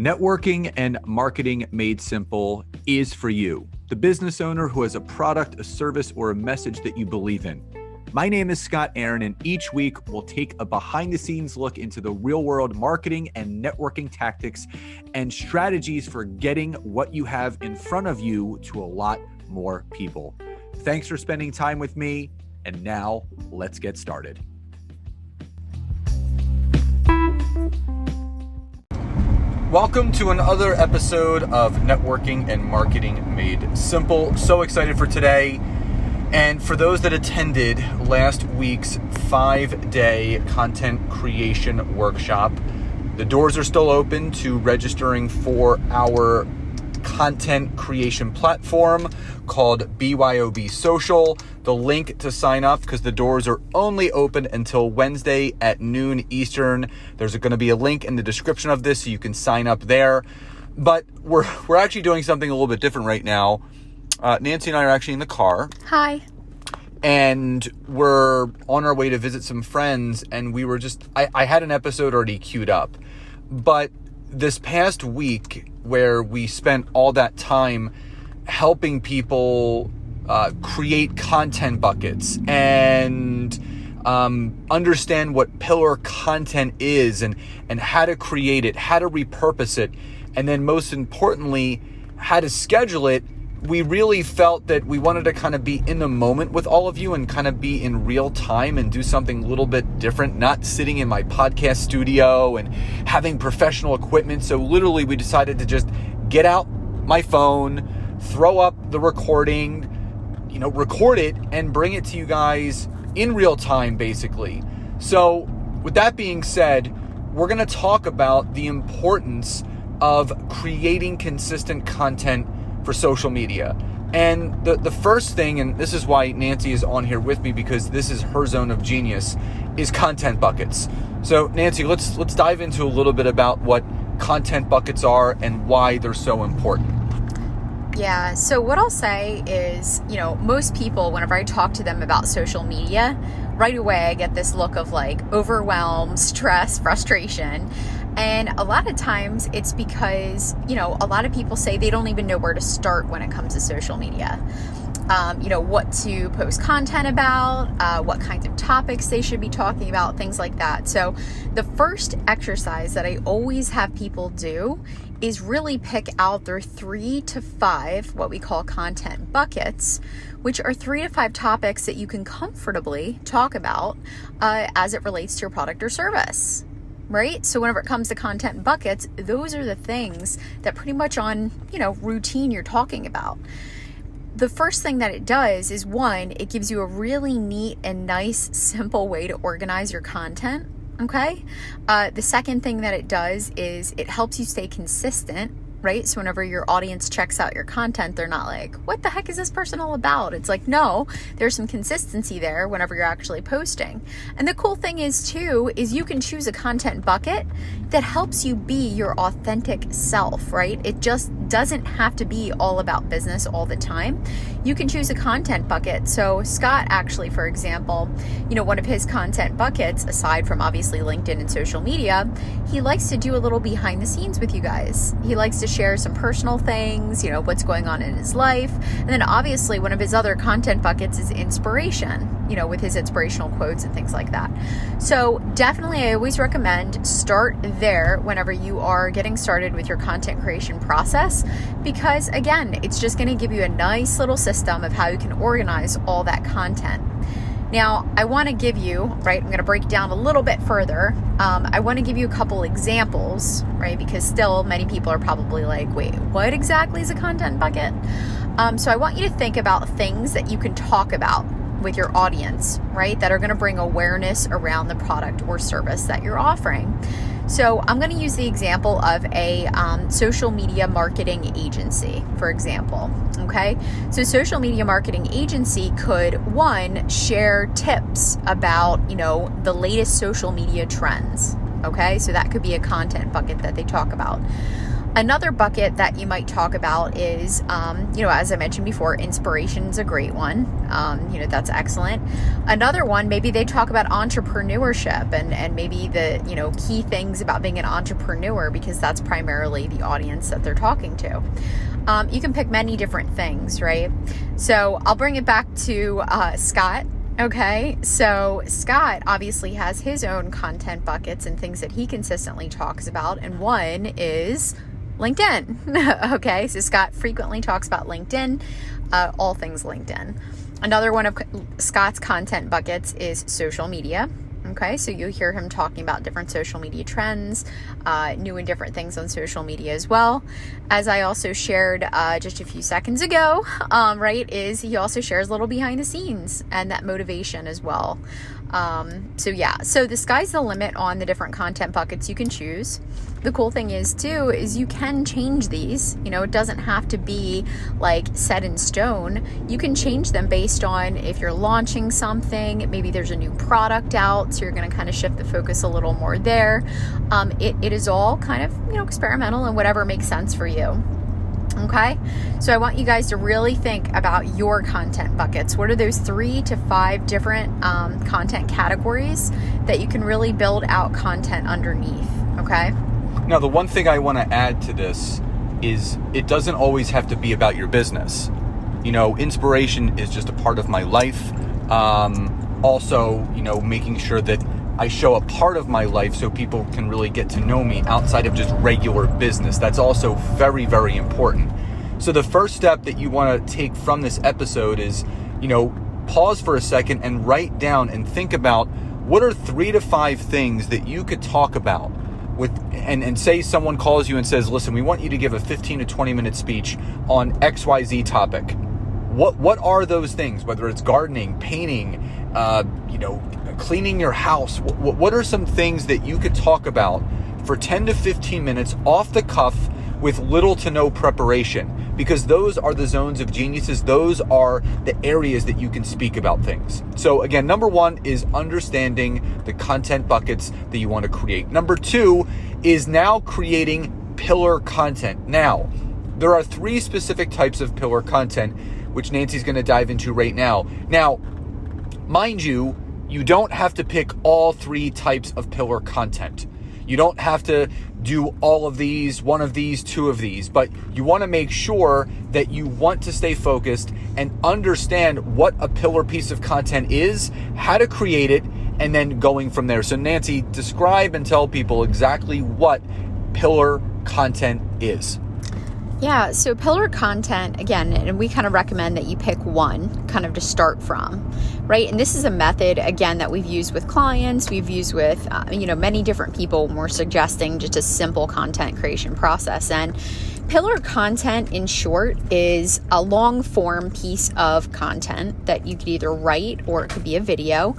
Networking and marketing made simple is for you, the business owner who has a product, a service, or a message that you believe in. My name is Scott Aaron, and each week we'll take a behind-the-scenes look into the real-world marketing and networking tactics and strategies for getting what you have in front of you to a lot more people. Thanks for spending time with me, and now let's get started. Welcome to another episode of Networking and Marketing Made Simple. So excited for today. And for those that attended last week's 5-day content creation workshop, the doors are still open to registering for our content creation platform called BYOB Social. The link to sign up, because the doors are only open until Wednesday at noon Eastern. There's going to be a link in the description of this so you can sign up there. But we're actually doing something a little bit different right now. Nancy and I are actually in the car. Hi. And we're on our way to visit some friends, and we were I had an episode already queued up. But this past week, where we spent all that time helping people create content buckets and understand what pillar content is and how to create it, how to repurpose it, and then most importantly, how to schedule it, we really felt that we wanted to kind of be in the moment with all of you and kind of be in real time and do something a little bit different, not sitting in my podcast studio and having professional equipment. So literally we decided to just get out my phone, throw up the recording, record it and bring it to you guys in real time, basically. So with that being said, we're going to talk about the importance of creating consistent content for social media. And the first thing, and this is why Nancy is on here with me, because this is her zone of genius, is content buckets. So Nancy, let's dive into a little bit about what content buckets are and why they're so important. Yeah, so what I'll say is, most people, whenever I talk to them about social media, right away I get this look of like overwhelm, stress, frustration. And a lot of times it's because, a lot of people say they don't even know where to start when it comes to social media. What to post content about, what kinds of topics they should be talking about, things like that. So the first exercise that I always have people do is really pick out their 3 to 5, what we call content buckets, which are 3 to 5 topics that you can comfortably talk about as it relates to your product or service. Right? So whenever it comes to content buckets, those are the things that pretty much on, routine you're talking about. The first thing that it does is, one, it gives you a really neat and nice, simple way to organize your content. Okay? The second thing that it does is it helps you stay consistent. Right? So whenever your audience checks out your content, they're not like, what the heck is this person all about? It's like, no, there's some consistency there whenever you're actually posting. And the cool thing is too, is you can choose a content bucket that helps you be your authentic self, right? It just doesn't have to be all about business all the time. You can choose a content bucket. So Scott actually, for example, one of his content buckets, aside from obviously LinkedIn and social media, he likes to do a little behind the scenes with you guys. He likes to share some personal things, what's going on in his life. And then obviously one of his other content buckets is inspiration, with his inspirational quotes and things like that. So definitely I always recommend start there whenever you are getting started with your content creation process, because again, it's just going to give you a nice little system of how you can organize all that content. Now, I want to give you, right, I'm going to break down a little bit further. I want to give you a couple examples, right, because still many people are probably like, wait, what exactly is a content bucket? So I want you to think about things that you can talk about with your audience, right, that are going to bring awareness around the product or service that you're offering. So I'm going to use the example of a social media marketing agency, for example. Okay, so social media marketing agency could, one, share tips about, the latest social media trends. Okay, so that could be a content bucket that they talk about. Another bucket that you might talk about is, as I mentioned before, inspiration is a great one. That's excellent. Another one, maybe they talk about entrepreneurship and maybe the, key things about being an entrepreneur, because that's primarily the audience that they're talking to. You can pick many different things, right? So I'll bring it back to Scott. Okay, so Scott obviously has his own content buckets and things that he consistently talks about, and one is LinkedIn. Okay, so Scott frequently talks about LinkedIn, all things LinkedIn. Another one of Scott's content buckets is social media. Okay, so you'll hear him talking about different social media trends, new and different things on social media as well. As I also shared just a few seconds ago, is he also shares a little behind the scenes and that motivation as well. So the sky's the limit on the different content buckets you can choose. The cool thing is you can change these. It doesn't have to be like set in stone. You can change them based on if you're launching something, maybe there's a new product out, so you're going to kind of shift the focus a little more there. It is all kind of, experimental and whatever makes sense for you. Okay, so I want you guys to really think about your content buckets. What are those 3 to 5 different content categories that you can really build out content underneath? Okay. Now, the one thing I want to add to this is it doesn't always have to be about your business. Inspiration is just a part of my life. Also, making sure that I show a part of my life so people can really get to know me outside of just regular business. That's also very, very important. So the first step that you want to take from this episode is, pause for a second and write down and think about what are 3 to 5 things that you could talk about and say someone calls you and says, listen, we want you to give a 15 to 20 minute speech on XYZ topic. What are those things? Whether it's gardening, painting, cleaning your house. What are some things that you could talk about for 10 to 15 minutes off the cuff with little to no preparation? Because those are the zones of geniuses. Those are the areas that you can speak about things. So again, number 1 is understanding the content buckets that you want to create. Number 2 is now creating pillar content. Now, there are 3 specific types of pillar content, which Nancy's going to dive into right now. Now, mind you, you don't have to pick all 3 types of pillar content. You don't have to do all of these, one of these, 2 of these, but you want to make sure that you want to stay focused and understand what a pillar piece of content is, how to create it, and then going from there. So Nancy, describe and tell people exactly what pillar content is. Yeah, so pillar content, again, and we kind of recommend that you pick one kind of to start from, right? And this is a method, again, that we've used with clients, we've used with, many different people when we're suggesting just a simple content creation process. And pillar content, in short, is a long form piece of content that you could either write or it could be a video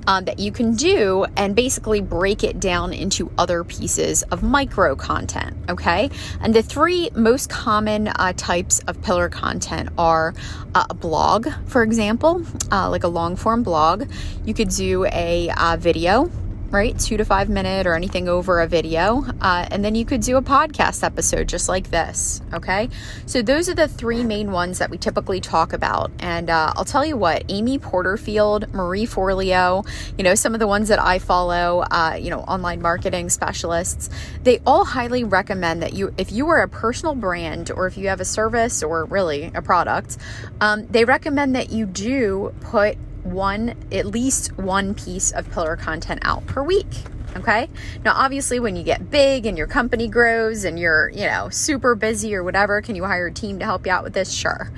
that you can do and basically break it down into other pieces of micro content, okay? And the 3 most common types of pillar content are a blog, for example, like a long form blog. You could do a video, right? 2 to 5 minute or anything over a video. And then you could do a podcast episode just like this. Okay. So those are the 3 main ones that we typically talk about. And I'll tell you what, Amy Porterfield, Marie Forleo, some of the ones that I follow, online marketing specialists, they all highly recommend that if you are a personal brand or if you have a service or really a product, they recommend that you do put at least one piece of pillar content out per week. Okay. Now, obviously, when you get big and your company grows and you're, super busy or whatever, can you hire a team to help you out with this? Sure.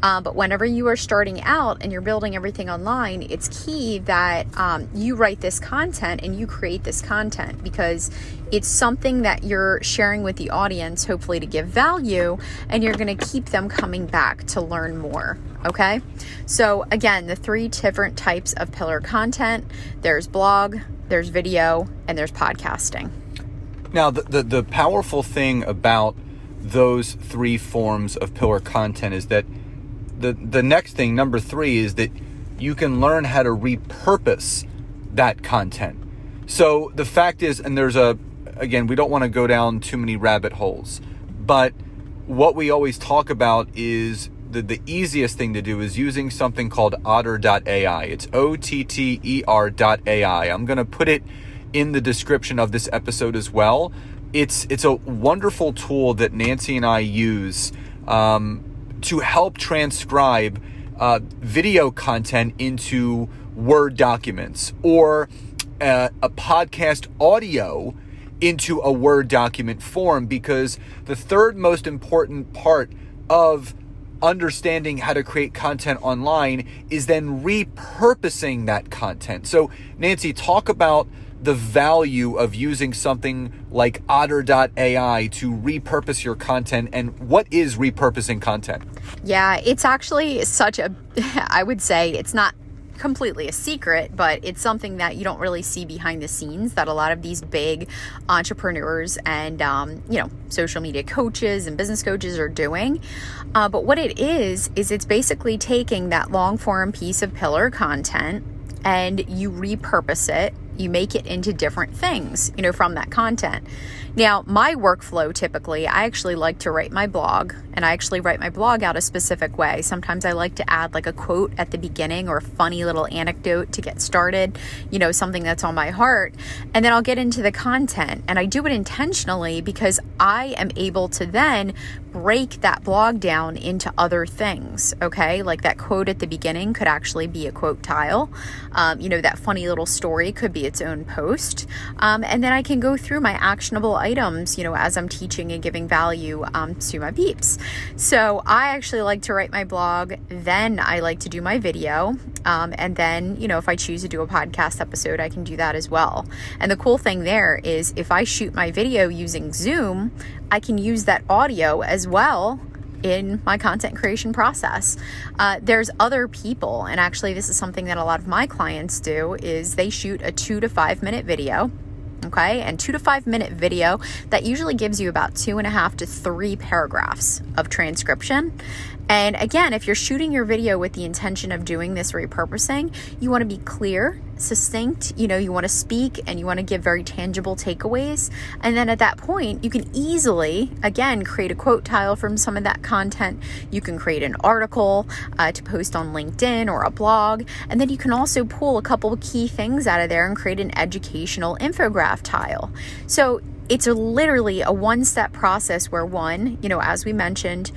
But whenever you are starting out and you're building everything online, it's key that you write this content and you create this content because it's something that you're sharing with the audience, hopefully to give value, and you're going to keep them coming back to learn more. Okay. So again, the 3 different types of pillar content, there's blog, there's video, and there's podcasting. Now, the powerful thing about those 3 forms of pillar content is that the next thing, number 3, is that you can learn how to repurpose that content. So the fact is, and again, we don't want to go down too many rabbit holes, But what we always talk about is the easiest thing to do is using something called otter.ai. It's OTTER.ai. I'm going to put it in the description of this episode as well. It's a wonderful tool that Nancy and I use to help transcribe video content into Word documents, or a podcast audio into a Word document form, because the third most important part of understanding how to create content online is then repurposing that content. So Nancy, talk about the value of using something like otter.ai to repurpose your content, and what is repurposing content? Yeah, it's actually I would say it's not completely a secret, but it's something that you don't really see behind the scenes that a lot of these big entrepreneurs and social media coaches and business coaches are doing. But what it is it's basically taking that long form piece of pillar content and you repurpose it. You make it into different things, from that content. Now, my workflow, typically, I actually like to write my blog, and I actually write my blog out a specific way. Sometimes I like to add like a quote at the beginning or a funny little anecdote to get started, something that's on my heart. And then I'll get into the content, and I do it intentionally because I am able to then break that blog down into other things, okay? Like that quote at the beginning could actually be a quote tile. That funny little story could be its own post. And then I can go through my actionable items, as I'm teaching and giving value to my peeps. So I actually like to write my blog, then I like to do my video. And then, if I choose to do a podcast episode, I can do that as well. And the cool thing there is if I shoot my video using Zoom, I can use that audio as well in my content creation process. There's other people, and actually this is something that a lot of my clients do, is they shoot a 2 to 5 minute video. Okay, and 2 to 5 minute video that usually gives you about 2.5 to 3 paragraphs of transcription. And again, if you're shooting your video with the intention of doing this repurposing, you want to be clear, succinct, you want to speak and you want to give very tangible takeaways. And then at that point, you can easily, again, create a quote tile from some of that content. You can create an article to post on LinkedIn or a blog. And then you can also pull a couple of key things out of there and create an educational infographic tile. So it's literally a one-step process where one, as we mentioned,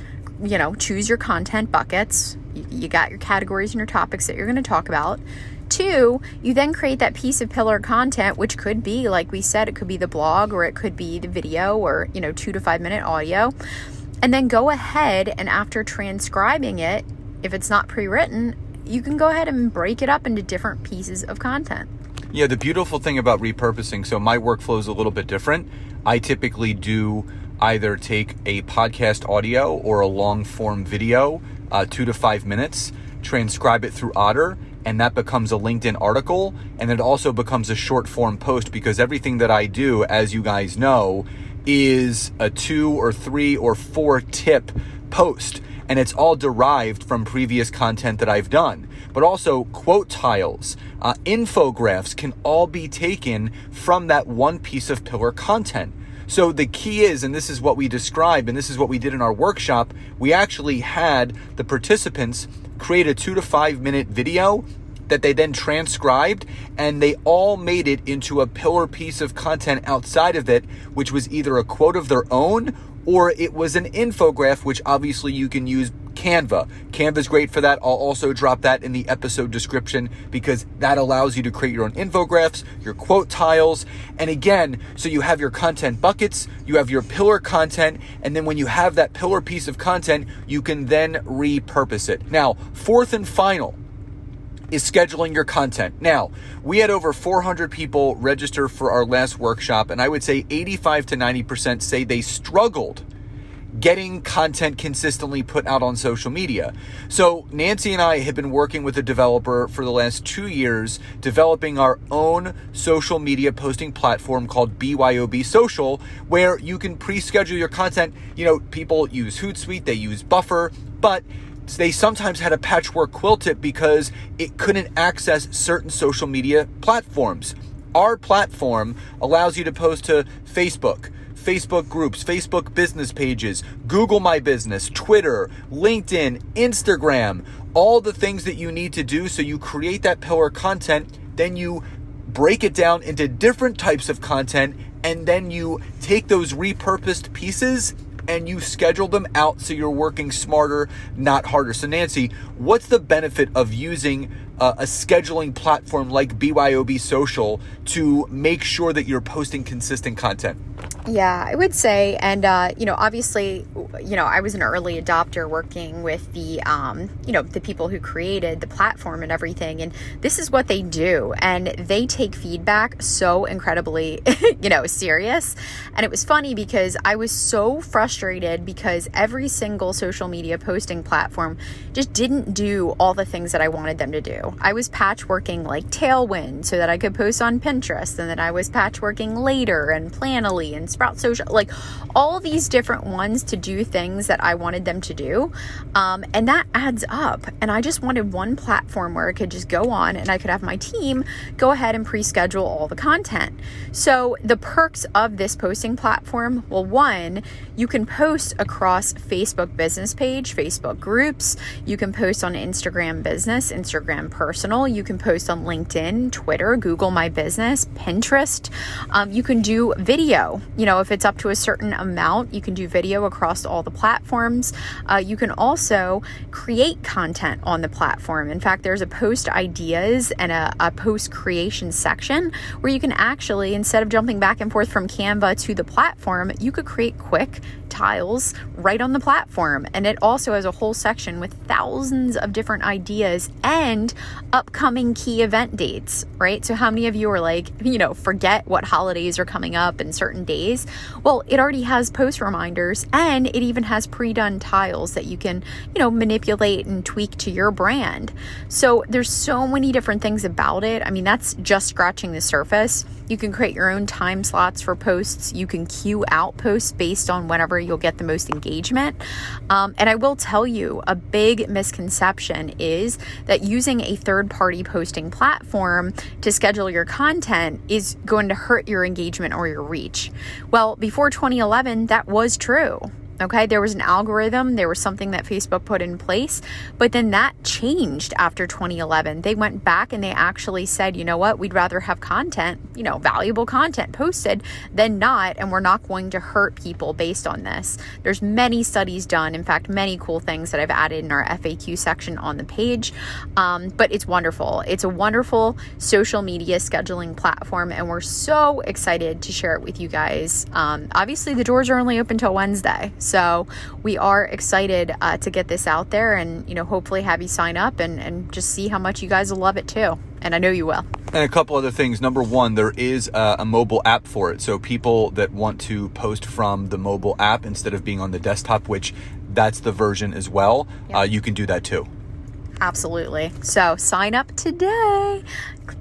choose your content buckets. You got your categories and your topics that you're going to talk about. 2, you then create that piece of pillar content, which could be, like we said, it could be the blog or it could be the video or, 2 to 5 minute audio. And then go ahead and after transcribing it, if it's not pre-written, you can go ahead and break it up into different pieces of content. Yeah, the beautiful thing about repurposing, so my workflow is a little bit different. I typically do either take a podcast audio or a long form video, 2 to 5 minutes, transcribe it through Otter, and that becomes a LinkedIn article. And it also becomes a short form post, because everything that I do, as you guys know, is a 2 or 3 or 4 tip post. And it's all derived from previous content that I've done. But also quote tiles, infographics can all be taken from that one piece of pillar content. So the key is, and this is what we described, and this is what we did in our workshop, we actually had the participants create a 2 to 5 minute video that they then transcribed, and they all made it into a pillar piece of content outside of it, which was either a quote of their own or it was an infographic, which obviously you can use Canva. Canva's great for that. I'll also drop that in the episode description, because that allows you to create your own infographics, your quote tiles. And again, so you have your content buckets, you have your pillar content, and then when you have that pillar piece of content, you can then repurpose it. Now, fourth and final is scheduling your content. Now, we had over 400 people register for our last workshop, and I would say 85 to 90% say they struggled getting content consistently put out on social media. So Nancy and I have been working with a developer for the last 2 years, developing our own social media posting platform called BYOB Social, where you can pre-schedule your content. People use Hootsuite, they use Buffer, but they sometimes had a patchwork quilt it because it couldn't access certain social media platforms. Our platform allows you to post to Facebook, Facebook groups, Facebook business pages, Google My Business, Twitter, LinkedIn, Instagram, all the things that you need to do. So you create that pillar content, then you break it down into different types of content, and then you take those repurposed pieces and you schedule them out so you're working smarter, not harder. So Nancy, what's the benefit of using a scheduling platform like BYOB Social to make sure that you're posting consistent content? Yeah, I would say, and obviously, I was an early adopter working with the the people who created the platform and everything, and this is what they do, and they take feedback so incredibly, serious. And it was funny because I was so frustrated because every single social media posting platform just didn't do all the things that I wanted them to do. I was patchworking like Tailwind so that I could post on Pinterest, and then I was patchworking Later and Planoly and Sprout Social, like all these different ones to do things that I wanted them to do. And that adds up. And I just wanted one platform where I could just go on and I could have my team go ahead and pre-schedule all the content. So the perks of this posting platform, well, one, you can post across Facebook business page, Facebook groups. You can post on Instagram business, Instagram personal. You can post on LinkedIn, Twitter, Google My Business, Pinterest. You can do video. If it's up to a certain amount, you can do video across all the platforms. You can also create content on the platform. In fact, there's a post ideas and a post creation section where you can actually, instead of jumping back and forth from Canva to the platform, you could create quick tiles right on the platform. And it also has a whole section with thousands of different ideas and upcoming key event dates, right? So how many of you are like, forget what holidays are coming up in certain days? Well, it already has post reminders, and it even has pre-done tiles that you can, manipulate and tweak to your brand. So there's so many different things about it. I mean, that's just scratching the surface. You can create your own time slots for posts. You can queue out posts based on whenever you'll get the most engagement. And I will tell you, a big misconception is that using a third-party posting platform to schedule your content is going to hurt your engagement or your reach. Well, before 2011, that was true. Okay, there was an algorithm, there was something that Facebook put in place, but then that changed after 2011. They went back and they actually said, you know what, we'd rather have content, valuable content posted than not, and we're not going to hurt people based on this. There's many studies done, in fact, many cool things that I've added in our FAQ section on the page, but it's wonderful. It's a wonderful social media scheduling platform, and we're so excited to share it with you guys. Obviously, the doors are only open till Wednesday. So we are excited to get this out there and, hopefully have you sign up and just see how much you guys will love it too. And I know you will. And a couple other things. Number one, there is a mobile app for it. So people that want to post from the mobile app instead of being on the desktop, which that's the version as well, yep. You can do that too. Absolutely. So sign up today.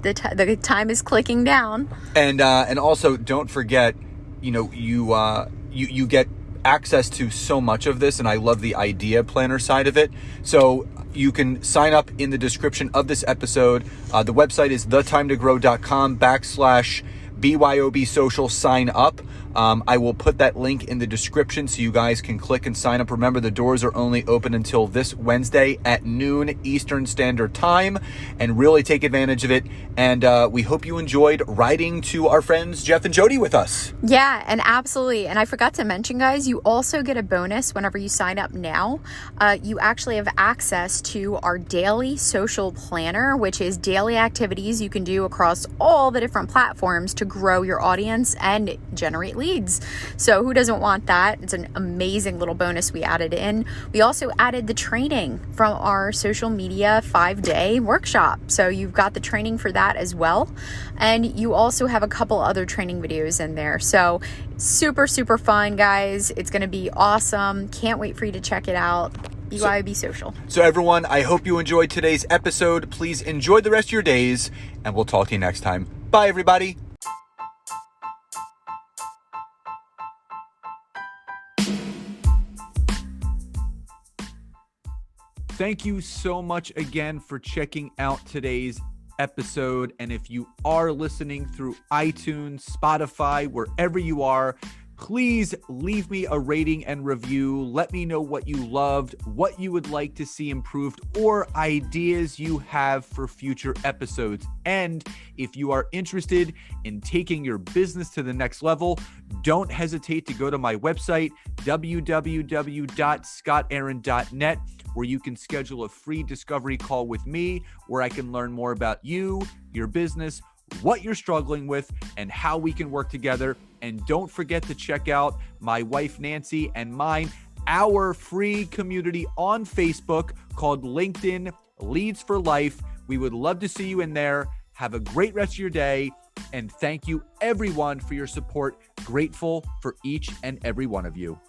The time is clicking down. And also don't forget, you get access to so much of this, and I love the idea planner side of it. So you can sign up in the description of this episode. The website is thetimetogrow.com/BYOB social sign up. I will put that link in the description so you guys can click and sign up. Remember, the doors are only open until this Wednesday at noon Eastern Standard Time, and really take advantage of it. And we hope you enjoyed riding to our friends Jeff and Jody with us. Yeah, and absolutely. And I forgot to mention, guys, you also get a bonus whenever you sign up now. You actually have access to our daily social planner, which is daily activities you can do across all the different platforms to grow your audience and generate leads. So who doesn't want that? It's an amazing little bonus we added in. We also added the training from our social media 5-day workshop. So you've got the training for that as well. And you also have a couple other training videos in there. So super, super fun, guys. It's going to be awesome. Can't wait for you to check it out. BYOB Social. So everyone, I hope you enjoyed today's episode. Please enjoy the rest of your days, and we'll talk to you next time. Bye, everybody. Thank you so much again for checking out today's episode. And if you are listening through iTunes, Spotify, wherever you are, Please leave me a rating and review. Let me know what you loved, what you would like to see improved, or ideas you have for future episodes. And if you are interested in taking your business to the next level, don't hesitate to go to my website, www.scottaaron.net, where you can schedule a free discovery call with me, where I can learn more about you, your business, what you're struggling with, and how we can work together. And don't forget to check out my wife, Nancy, and mine, our free community on Facebook called LinkedIn Leads for Life. We would love to see you in there. Have a great rest of your day. And thank you, everyone, for your support. Grateful for each and every one of you.